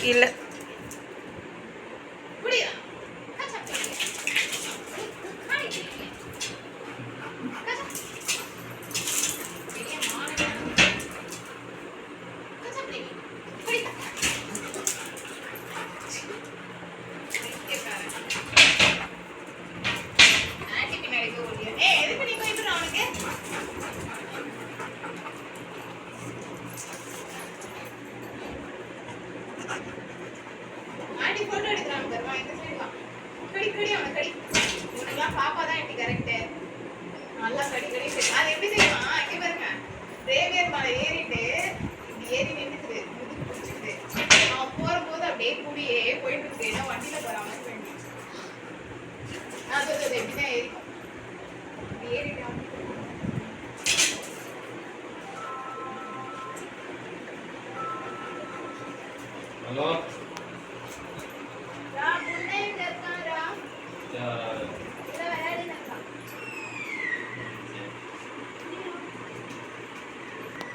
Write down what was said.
இல்ல போட்டோ எடுக்கிறாங்க தருவா இந்த சைடு வா கடி கடி அவன கடி உனக்குலாம் பாப்பா தான் எப்படி கரெக்ட் நல்லா கடி கடி அது எப்படி தெரியுமா இங்க பாருங்க ரேவியர் மலை ஏறிட்டு இப்படி ஏறி நின்னுக்குது முதுகு பிடிச்சிக்குது அவன் போகும்போது அப்படியே கூடியே போயிட்டு இருக்கு ஏன்னா வண்டியில போற மாதிரி போயிட்டு அது எப்படிதான் ஏறிக்கும் இப்படி ஏறிட்டான் ஹலோ ரா முன்னே இருக்காரா யாரா